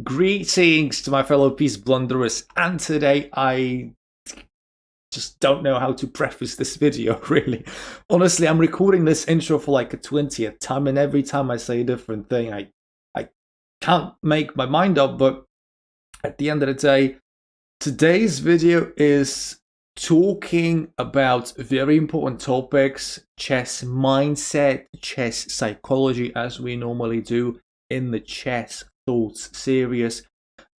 Greetings to my fellow peace blunderers, and today I just don't know how to preface this video, really. Honestly, I'm recording this intro for like a 20th time, and every time I say a different thing, I can't make my mind up, but at the end of the day, today's video is talking about very important topics, chess mindset, chess psychology, as we normally do in the Chess Thoughts series,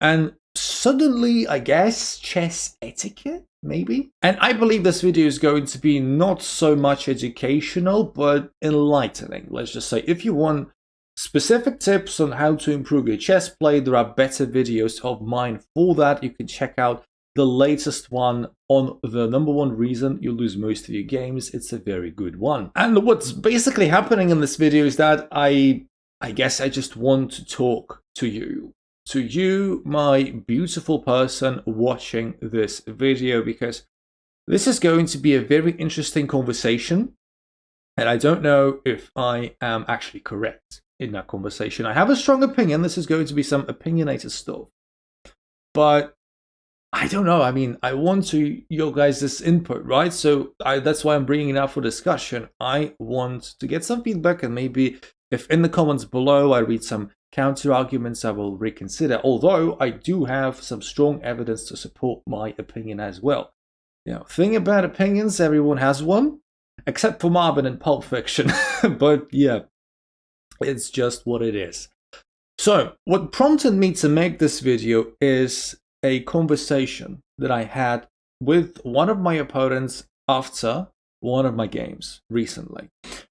and suddenly, I guess, chess etiquette, maybe? And I believe this video is going to be not so much educational, but enlightening. Let's just say, if you want specific tips on how to improve your chess play, there are better videos of mine for that. You can check out the latest one on the #1 reason you lose most of your games. It's a very good one. And what's basically happening in this video is that I guess I just want to talk to you, my beautiful person watching this video, because this is going to be a very interesting conversation, and I don't know if I am actually correct in that conversation. I have a strong opinion. This is going to be some opinionated stuff, but I don't know. I mean, I want your guys' input, right? So that's why I'm bringing it up for discussion. I want to get some feedback, and maybe if in the comments below I read some counter arguments, I will reconsider. Although I do have some strong evidence to support my opinion as well. You know, thing about opinions, everyone has one, except for Marvin in Pulp Fiction. But yeah, it's just what it is. So what prompted me to make this video is a conversation that I had with one of my opponents after one of my games recently.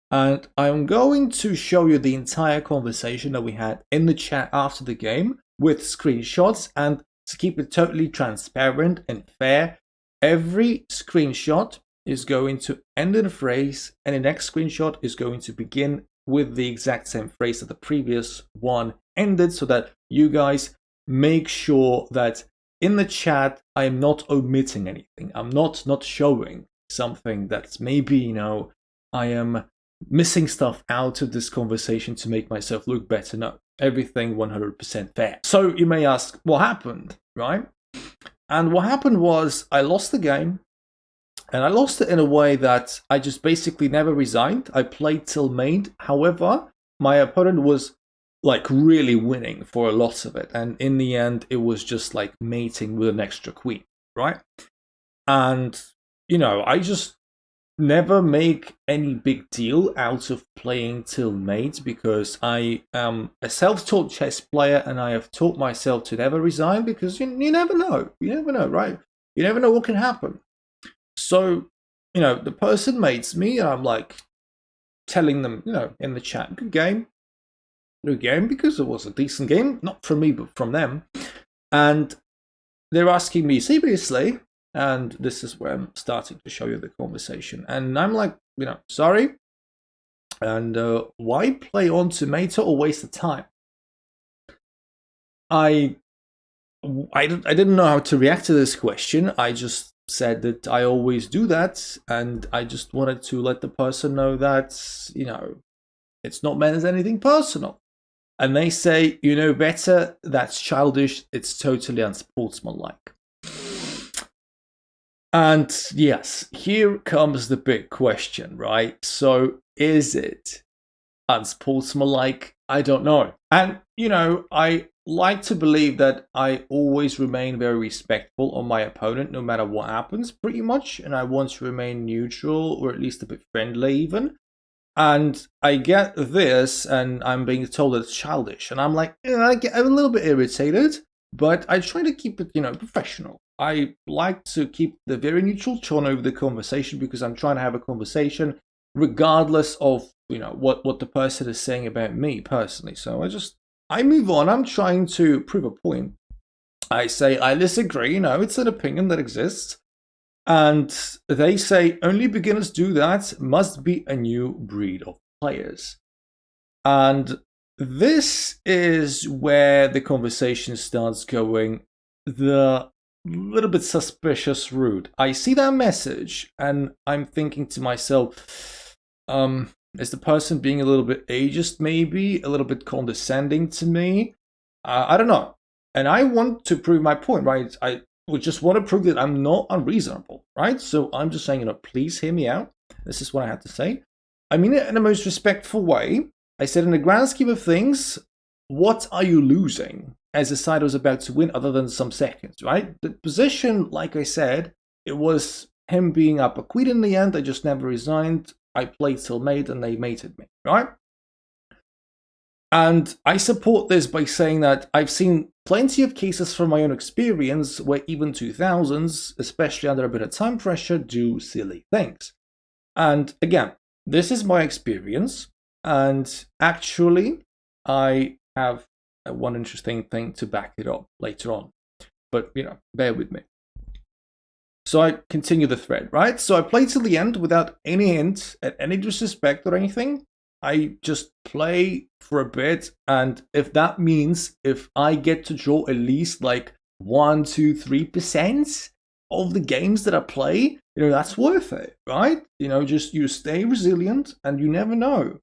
And I'm going to show you the entire conversation that we had in the chat after the game with screenshots, and to keep it totally transparent and fair, every screenshot is going to end in a phrase, and the next screenshot is going to begin with the exact same phrase that the previous one ended, so that you guys make sure that in the chat I am not omitting anything. I'm not showing something that's maybe, you know, I am missing stuff out of this conversation to make myself look better. No, everything 100% fair. So you may ask, what happened, right? And what happened was I lost the game, and I lost it in a way that I just basically never resigned. I played till mate. However, my opponent was like really winning for a lot of it, and in the end it was just like mating with an extra queen, right? And you know, I just never make any big deal out of playing till mate, because I am a self-taught chess player, and I have taught myself to never resign, because you never know. You never know, right? You never know what can happen. So, you know, the person mates me, and I'm like telling them, you know, in the chat, good game, because it was a decent game, not from me, but from them. And they're asking me, seriously? And this is where I'm starting to show you the conversation. And I'm like, you know, sorry. And why play on tomato or waste the time? I didn't know how to react to this question. I just said that I always do that. And I just wanted to let the person know that, you know, it's not meant as anything personal. And they say, you know better, that's childish, it's totally unsportsmanlike. And yes, here comes the big question, right? So is it unsportsmanlike? I don't know. And, you know, I like to believe that I always remain very respectful of my opponent, no matter what happens, pretty much. And I want to remain neutral, or at least a bit friendly even. And I get this, and I'm being told that it's childish. And I'm like, yeah, I'm a little bit irritated, but I try to keep it, you know, professional. I like to keep the very neutral tone over the conversation, because I'm trying to have a conversation regardless of, you know, what the person is saying about me personally. So I move on. I'm trying to prove a point. I say, I disagree, you know, it's an opinion that exists. And they say, only beginners do that, must be a new breed of players. And this is where the conversation starts going the little bit suspicious route. I see that message, and I'm thinking to myself, is the person being a little bit ageist, maybe? A little bit condescending to me? I don't know. And I want to prove my point, right? I would just want to prove that I'm not unreasonable, right? So I'm just saying, please hear me out. This is what I had to say. I mean it in the most respectful way. I said, in the grand scheme of things, what are you losing as the side was about to win other than some seconds, right? The position, like I said, it was him being up a queen in the end. I just never resigned. I played till mate and they mated me, right? And I support this by saying that I've seen plenty of cases from my own experience where even 2000s, especially under a bit of time pressure, do silly things. And again, this is my experience. And actually, I have one interesting thing to back it up later on. But, bear with me. So I continue the thread, right? So I play till the end without any hint at any disrespect or anything. I just play for a bit. And if that means if I get to draw at least like 1, 2, 3% of the games that I play, that's worth it, right? Just you stay resilient and you never know.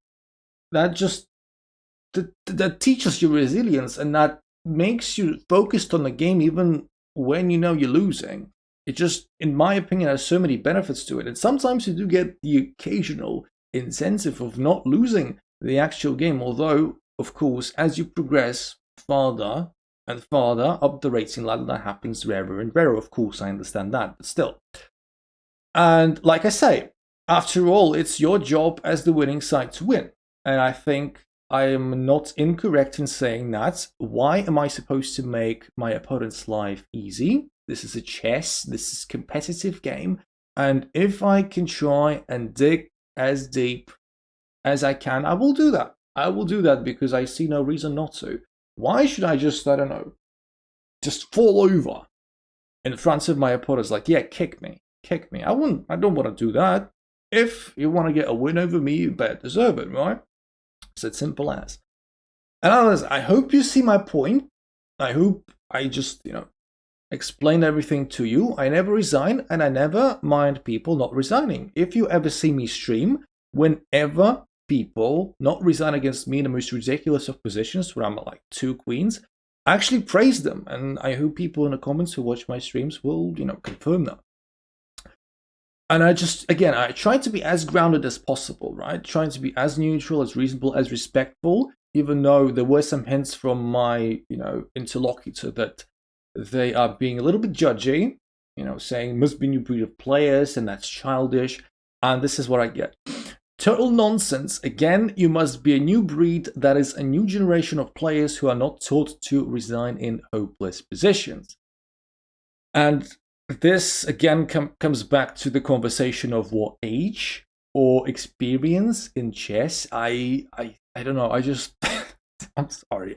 That just that teaches you resilience, and that makes you focused on the game even when you're losing. It just, in my opinion, has so many benefits to it. And sometimes you do get the occasional incentive of not losing the actual game. Although, of course, as you progress farther and farther up the rating ladder, that happens rarer and rarer. Of course, I understand that, but still. And like I say, after all, it's your job as the winning side to win. And I think I am not incorrect in saying that. Why am I supposed to make my opponent's life easy? This is a chess. This is a competitive game. And if I can try and dig as deep as I can, I will do that. I will do that because I see no reason not to. Why should I just, just fall over in front of my opponents like, yeah, kick me. I don't want to do that. If you want to get a win over me, you better deserve it, right? It's as simple as. And I hope you see my point. I hope I just, explain everything to you. I never resign, and I never mind people not resigning. If you ever see me stream, whenever people not resign against me in the most ridiculous of positions, where I'm at like 2 queens, I actually praise them. And I hope people in the comments who watch my streams will, confirm that. And I try to be as grounded as possible, right? Trying to be as neutral, as reasonable, as respectful, even though there were some hints from my, interlocutor that they are being a little bit judgy, saying must be new breed of players and that's childish. And this is what I get. Total nonsense. Again, you must be a new breed, that is a new generation of players who are not taught to resign in hopeless positions. And this again comes back to the conversation of what age or experience in chess. I don't know. I just I'm sorry.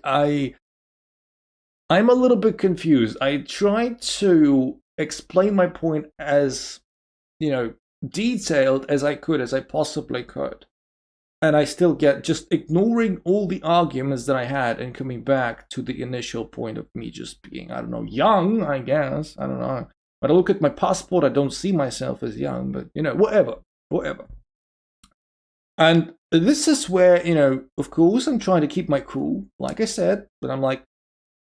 I'm a little bit confused. I tried to explain my point as detailed as I could, as I possibly could. And I still get just ignoring all the arguments that I had and coming back to the initial point of me just being, young, I guess. I don't know. When I look at my passport, I don't see myself as young, but, whatever. And this is where, of course, I'm trying to keep my cool, like I said, but I'm like,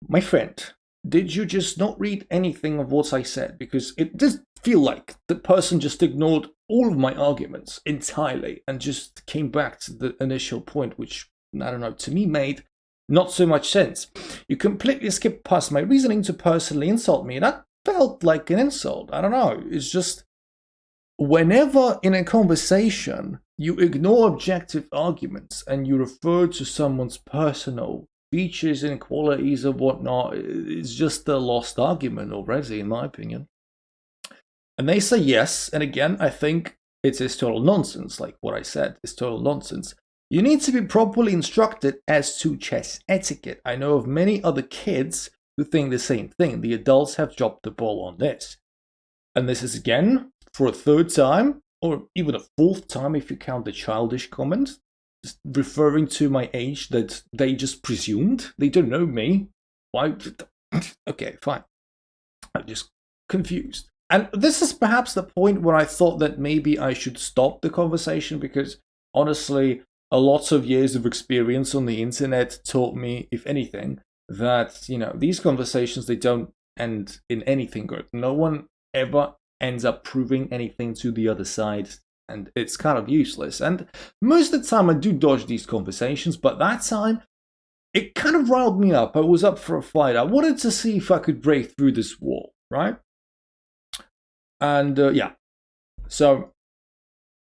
my friend, did you just not read anything of what I said? Because it does feel like the person just ignored all of my arguments entirely and just came back to the initial point, which, to me made not so much sense. You completely skipped past my reasoning to personally insult me. That felt like an insult. I don't know. It's just whenever in a conversation you ignore objective arguments and you refer to someone's personal features and qualities and whatnot, it's just a lost argument already, in my opinion. And they say yes, and again, I think it is total nonsense, like what I said, is total nonsense. You need to be properly instructed as to chess etiquette. I know of many other kids who think the same thing. The adults have dropped the ball on this. And this is again, for a 3rd time, or even a 4th time if you count the childish comment, just referring to my age that they just presumed. They don't know me. Why? Okay, fine. I'm just confused. And this is perhaps the point where I thought that maybe I should stop the conversation, because honestly, a lot of years of experience on the internet taught me, if anything, that, these conversations, they don't end in anything good. No one ever ends up proving anything to the other side, and it's kind of useless. And most of the time I do dodge these conversations, but that time it kind of riled me up. I was up for a fight. I wanted to see if I could break through this wall, right? And yeah, so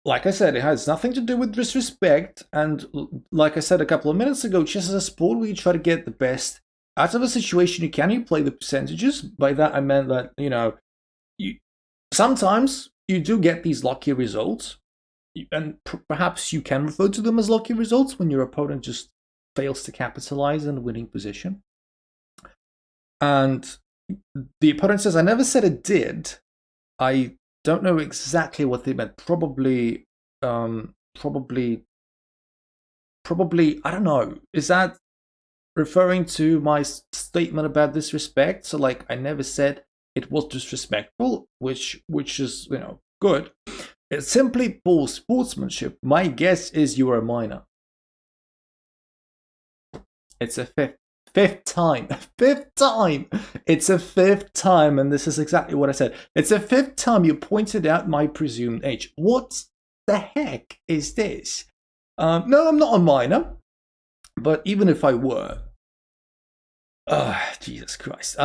like I said, it has nothing to do with disrespect. And like I said a couple of minutes ago, chess is a sport where you try to get the best out of a situation you can. You play the percentages. By that I meant that, sometimes you do get these lucky results, and perhaps you can refer to them as lucky results when your opponent just fails to capitalize in a winning position. And the opponent says, I never said it did. I don't know exactly what they meant. Probably, I don't know. Is that referring to my statement about disrespect? So, like, I never said it was disrespectful, which is, good. It's simply poor sportsmanship. My guess is you are a minor. It's a fifth time. Fifth time! It's a fifth time, and this is exactly what I said. It's a fifth time you pointed out my presumed age. What the heck is this? No, I'm not a minor, but even if I were, Jesus Christ.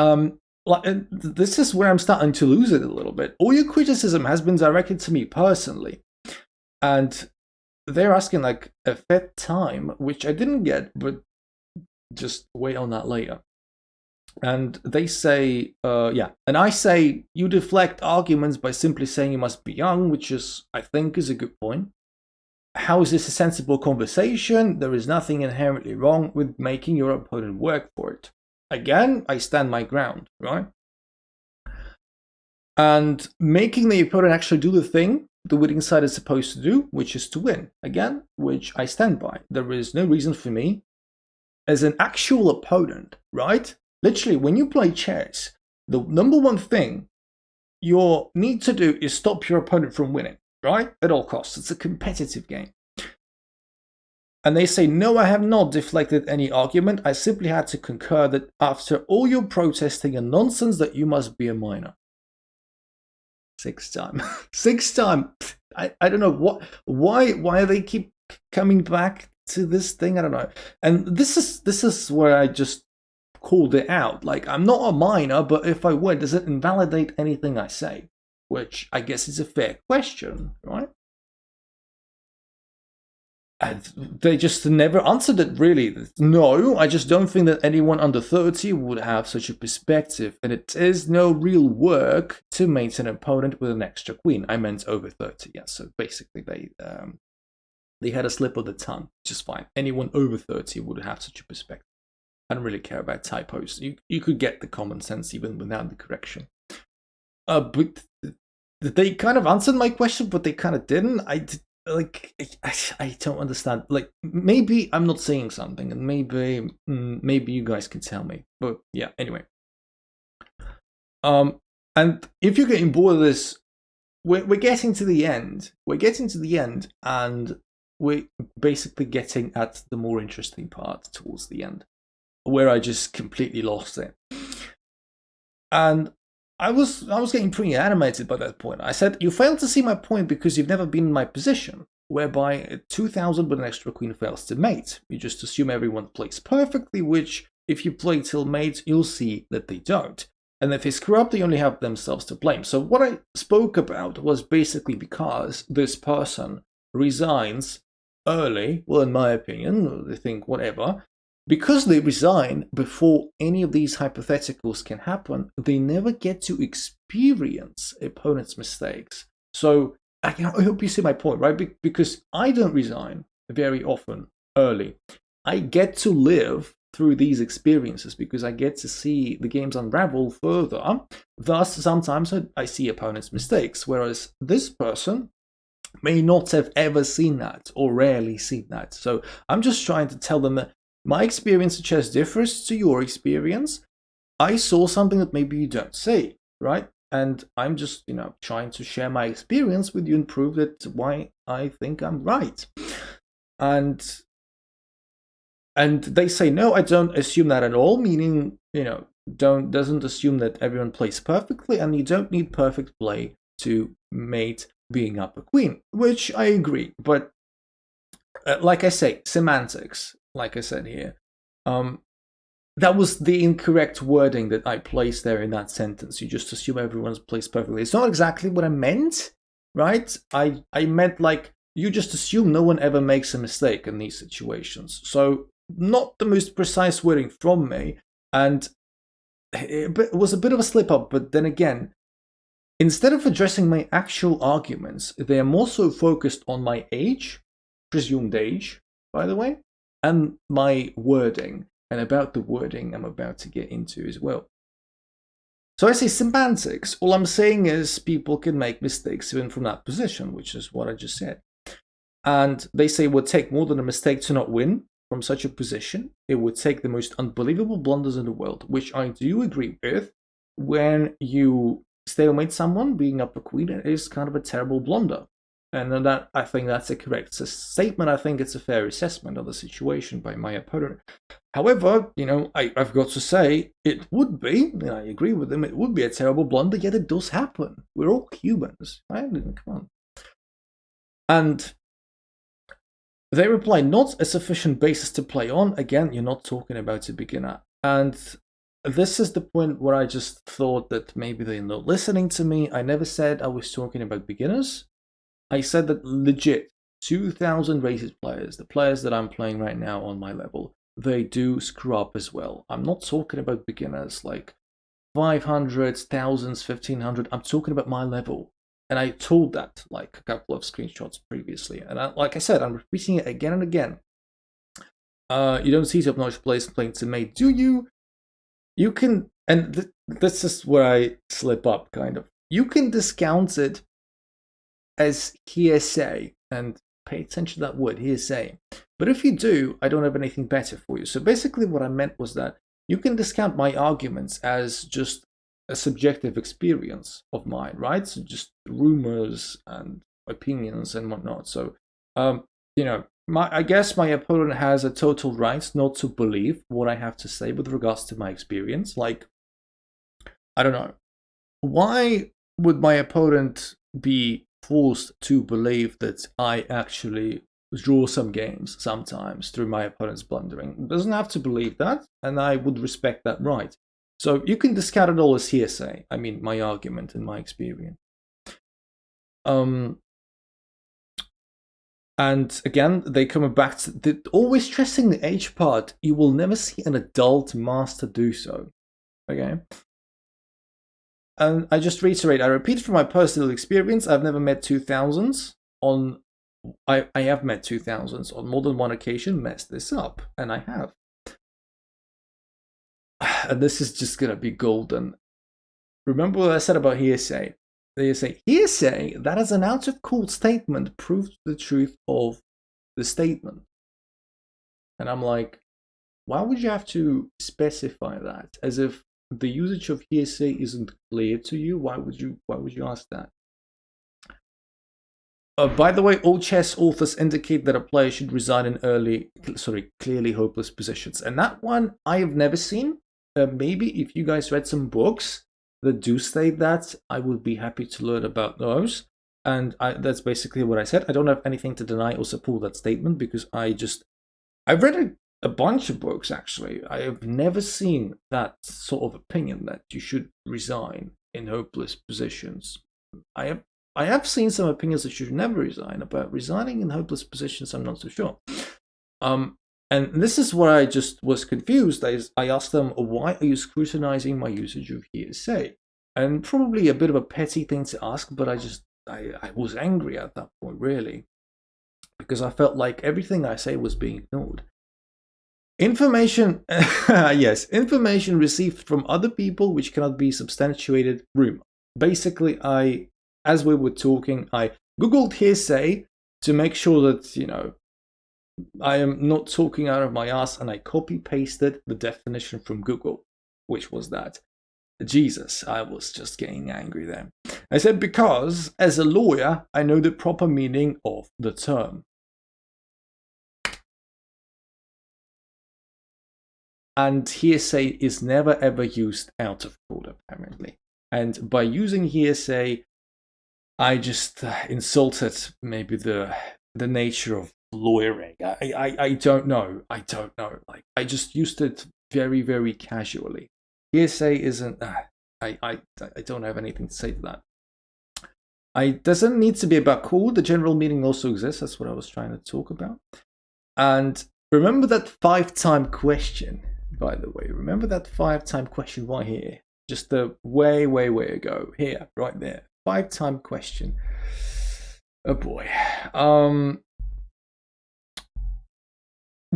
This is where I'm starting to lose it a little bit. All your criticism has been directed to me personally, and they're asking like a fifth time, which I didn't get, but just wait on that later. And they say, and I say you deflect arguments by simply saying you must be young, which I think is a good point. How is this a sensible conversation? There is nothing inherently wrong with making your opponent work for it. Again, I stand my ground, right? And making the opponent actually do the thing the winning side is supposed to do, which is to win. Again, which I stand by. There is no reason for me, as an actual opponent, right? Literally, when you play chess, the number one thing you need to do is stop your opponent from winning, right? At all costs. It's a competitive game. And they say, no, I have not deflected any argument. I simply had to concur that after all your protesting and nonsense that you must be a minor. Sixth time. Sixth time. I don't know why they keep coming back to this thing. I don't know. And this is where I just called it out. Like, I'm not a minor, but if I were, does it invalidate anything I say? Which I guess is a fair question, right? And they just never answered it, really. No, I just don't think that anyone under 30 would have such a perspective, and it is no real work to mate an opponent with an extra queen. I meant over 30, yes. So basically they had a slip of the tongue, which is fine. Anyone over 30 would have such a perspective. I don't really care about typos. You could get the common sense even without the correction. But they kind of answered my question, but they kind of didn't. I don't understand. Like, maybe I'm not saying something, and maybe you guys can tell me. But yeah, anyway. And if you're getting bored of this, we're getting to the end. We're getting to the end, and we're basically getting at the more interesting part towards the end, where I just completely lost it. And I was getting pretty animated by that point. I said, you failed to see my point because you've never been in my position, whereby at 2000 with an extra queen fails to mate. You just assume everyone plays perfectly, which if you play till mate, you'll see that they don't. And if they screw up, they only have themselves to blame. So what I spoke about was basically because this person resigns early, well, in my opinion, they think whatever. Because they resign before any of these hypotheticals can happen, they never get to experience opponents' mistakes. So I hope you see my point, right? Because I don't resign very often early. I get to live through these experiences because I get to see the games unravel further. Thus, sometimes I see opponents' mistakes, whereas this person may not have ever seen that or rarely seen that. So I'm just trying to tell them that my experience of chess differs to your experience. I saw something that maybe you don't see, right? And I'm just, trying to share my experience with you and prove that why I think I'm right. And And they say, no, I don't assume that at all, meaning, doesn't assume that everyone plays perfectly, and you don't need perfect play to mate being up a queen, which I agree. But like I say, semantics, like I said here, that was the incorrect wording that I placed there in that sentence. You just assume everyone's plays perfectly. It's not exactly what I meant, right? I meant like you just assume no one ever makes a mistake in these situations. So not the most precise wording from me, and it was a bit of a slip up. But then again, instead of addressing my actual arguments, they are more so focused on my age, presumed age, by the way, and my wording. And about the wording I'm about to get into as well. So I say semantics. All I'm saying is people can make mistakes even from that position, which is what I just said. And they say it would take more than a mistake to not win from such a position. It would take the most unbelievable blunders in the world, which I do agree with. When you stalemate someone, being up a queen is kind of a terrible blunder. And that, I think that's a correct statement. I think it's a fair assessment of the situation by my opponent. However, I've got to say, it would be, I agree with him, it would be a terrible blunder, yet it does happen. We're all humans, right? Come on. And they reply, not a sufficient basis to play on. Again, you're not talking about a beginner. And this is the point where I just thought that maybe they're not listening to me. I never said I was talking about beginners. I said that legit 2,000 rated players, the players that I'm playing right now on my level, they do screw up as well. I'm not talking about beginners like 500, thousands, 1,500. I'm talking about my level. And I told that like a couple of screenshots previously. And like I said, I'm repeating it again and again. You don't see top-notch players playing to mate, do you? You can, and this is where I slip up, kind of. You can discount it as hearsay, and pay attention to that word, hearsay. But if you do, I don't have anything better for you. So basically what I meant was that you can discount my arguments as just a subjective experience of mine, right? So just rumors and opinions and whatnot. So, I guess my opponent has a total right not to believe what I have to say with regards to my experience. Like, I don't know. Why would my opponent be forced to believe that I actually draw some games sometimes through my opponent's blundering? It doesn't have to believe that, and I would respect that right. So you can discount it all as hearsay. I mean, my argument and my experience. And again, they come back to always stressing the age part. You will never see an adult master do so. Okay. And I just reiterate, I repeat from my personal experience, I've never met 2000s on, I have met 2000s on more than one occasion, messed this up, and I have. And this is just going to be golden. Remember what I said about hearsay? They say, hearsay, that is an out-of-court statement, proves the truth of the statement. And I'm like, why would you have to specify that? As if the usage of hearsay isn't clear to you. Why would you ask that? By the way, all chess authors indicate that a player should resign in clearly hopeless positions. And that one I have never seen. Maybe if you guys read some books that do state that, I would be happy to learn about those. And that's basically what I said. I don't have anything to deny or support that statement because I've read a bunch of books, actually. I have never seen that sort of opinion that you should resign in hopeless positions. I have seen some opinions that you should never resign. About resigning in hopeless positions, I'm not so sure. And this is where I just was confused. I asked them, why are you scrutinizing my usage of hearsay? And probably a bit of a petty thing to ask, but I was angry at that point, really. Because I felt like everything I say was being ignored. Information, yes, information received from other people which cannot be substantiated, rumor. Basically, as we were talking, I Googled hearsay to make sure that, I am not talking out of my ass, and I copy-pasted the definition from Google, which was that. Jesus, I was just getting angry then. I said, because, as a lawyer, I know the proper meaning of the term. and hearsay is never ever used out of court, apparently. And by using hearsay, I just insulted maybe the nature of lawyering. I don't know. I don't know. Like, I just used it very, very casually. Hearsay isn't. I don't have anything to say to that. It doesn't need to be about cool. The general meaning also exists. That's what I was trying to talk about. And remember that 5-time question, by the way. Remember that 5-time question right here. Just the way, way, way ago. Here, right there. 5-time question. Oh boy.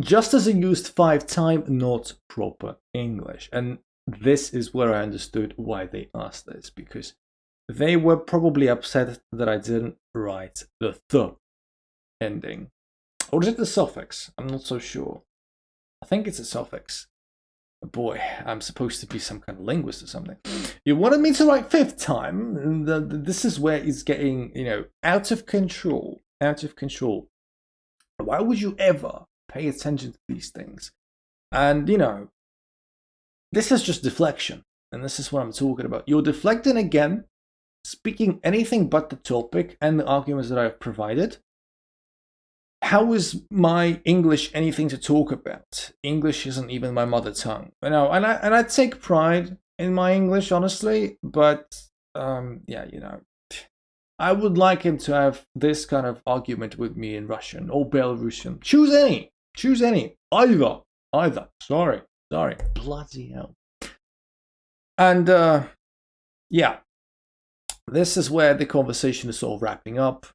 Just as I used 5-time, not proper English. And this is where I understood why they asked this, because they were probably upset that I didn't write the th ending. Or is it the suffix? I'm not so sure. I think it's a suffix. Boy, I'm supposed to be some kind of linguist or something. You wanted me to write 5th time? This is where it's getting, out of control. Out of control. Why would you ever pay attention to these things? And, this is just deflection. And this is what I'm talking about. You're deflecting again, speaking anything but the topic and the arguments that I've provided. How is my English anything to talk about? English isn't even my mother tongue. And I take pride in my English, honestly, but I would like him to have this kind of argument with me in Russian or Belarusian. Choose any. Either. Sorry. Bloody hell. And this is where the conversation is sort of wrapping up.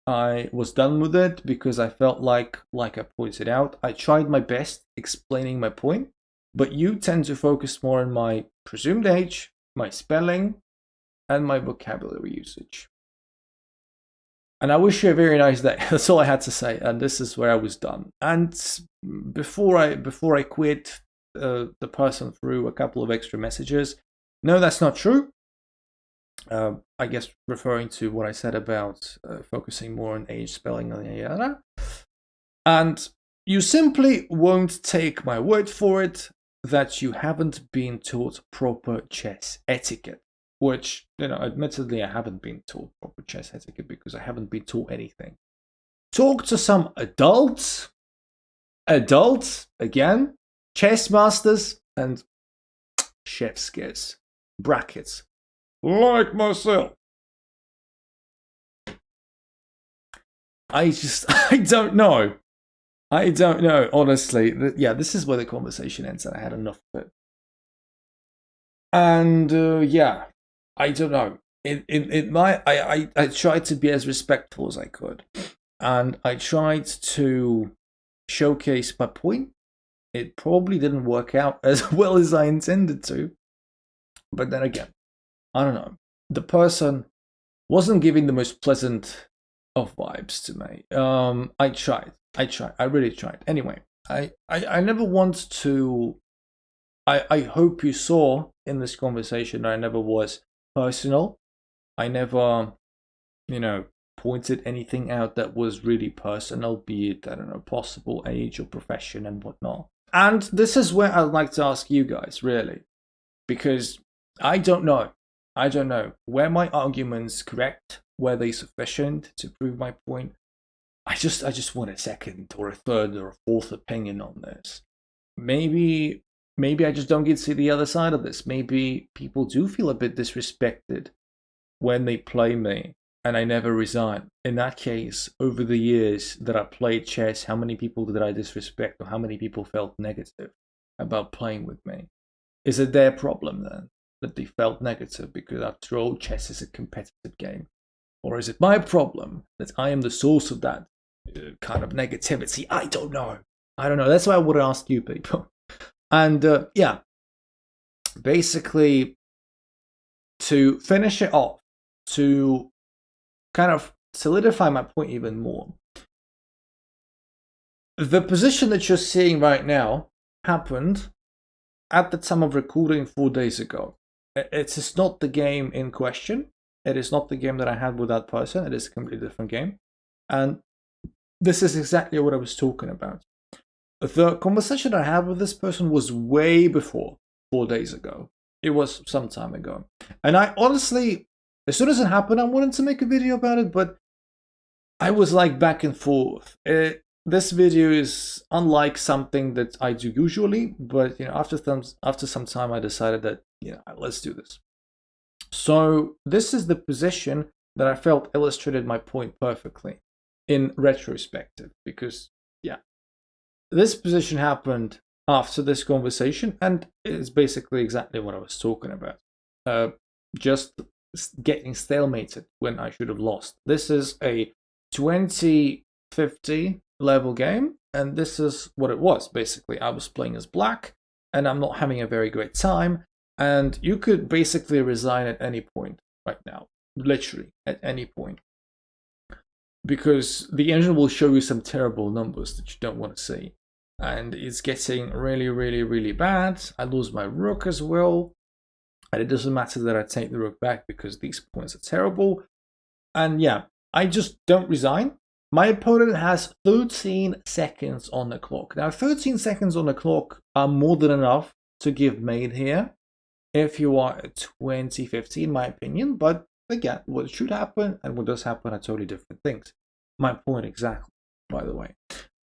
I was done with it because I felt like I pointed out, I tried my best explaining my point, but you tend to focus more on my presumed age, my spelling, and my vocabulary usage. And I wish you a very nice day. That's all I had to say, and this is where I was done. And before I quit, the person threw a couple of extra messages. No, that's not true. I guess referring to what I said about focusing more on age, spelling, and you simply won't take my word for it that you haven't been taught proper chess etiquette, which, admittedly I haven't been taught proper chess etiquette because I haven't been taught anything. Talk to some adults, again, chess masters, and chef's kiss, brackets. Like myself. I don't know. Honestly. This is where the conversation ends, and I had enough of it. And I don't know. I tried to be as respectful as I could, and I tried to showcase my point. It probably didn't work out as well as I intended to, but then again, I don't know. The person wasn't giving the most pleasant of vibes to me. I tried. I really tried. Anyway, I never want to. I hope you saw in this conversation I never was personal. I never, pointed anything out that was really personal, be it, possible age or profession and whatnot. And this is where I'd like to ask you guys, really, because I don't know. Were my arguments correct? Were they sufficient to prove my point? I just want a second or a third or a fourth opinion on this. Maybe I just don't get to see the other side of this. Maybe people do feel a bit disrespected when they play me and I never resign. In that case, over the years that I played chess, how many people did I disrespect, or how many people felt negative about playing with me? Is it their problem then that they felt negative? Because after all, chess is a competitive game. Or is it my problem that I am the source of that kind of negativity? I don't know. That's why I would ask you people. And basically, to finish it off, to kind of solidify my point even more, the position that you're seeing right now happened at the time of recording 4 days ago. It is not the game in question. It is not the game that I had with that person. It is a completely different game. And this is exactly what I was talking about. the conversation I had with this person was way before 4 days ago. It was some time ago. And I honestly, as soon as it happened, I wanted to make a video about it, but I was like back and forth. This video is unlike something that I do usually, but after some time, I decided that let's do this. So this is the position that I felt illustrated my point perfectly in retrospective, because this position happened after this conversation, and it's basically exactly what I was talking about. Just getting stalemated when I should have lost. This is a 2050 level game, and this is what it was. Basically, I was playing as black, and I'm not having a very great time, and you could basically resign at any point right now, literally at any point, because the engine will show you some terrible numbers that you don't want to see, and it's getting really, really, really bad. I lose my rook as well, and it doesn't matter that I take the rook back because these points are terrible. And I just don't resign. My opponent has 13 seconds on the clock. Now, 13 seconds on the clock are more than enough to give mate here if you are at 2050, in my opinion. But again, what should happen and what does happen are totally different things. My point exactly, by the way.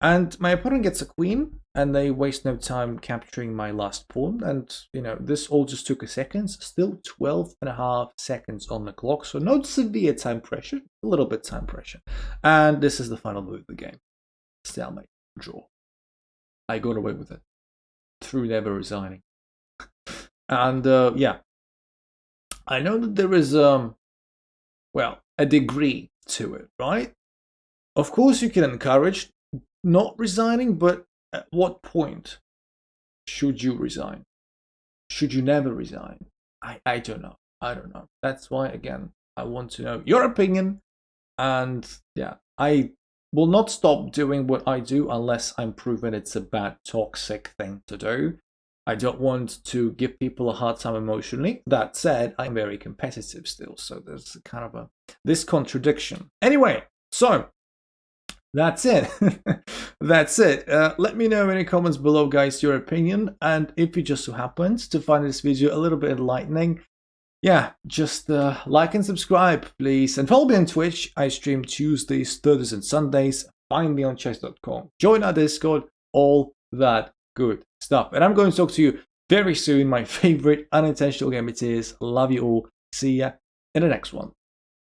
And my opponent gets a queen, and they waste no time capturing my last pawn. And, this all just took a second. Still 12.5 seconds on the clock. So not severe time pressure, a little bit time pressure. And this is the final move of the game. Stalemate, draw. I got away with it through never resigning. And, I know that there is, a degree to it, right? Of course, you can encourage not resigning, but at what point should you resign? Should you never resign? I don't know. I don't know. That's why, again, I want to know your opinion. And I will not stop doing what I do unless I'm proven it's a bad, toxic thing to do. I don't want to give people a hard time emotionally. That said, I'm very competitive still, so there's kind of this contradiction. Anyway, so that's it. That's it. Let me know in the comments below, guys, your opinion. And if you just so happened to find this video a little bit enlightening, just like and subscribe, please. And follow me on Twitch. I stream Tuesdays, Thursdays, and Sundays. Find me on chess.com. Join our Discord. All that good stuff. And I'm going to talk to you very soon. My favorite unintentional game it is. Love you all. See ya in the next one.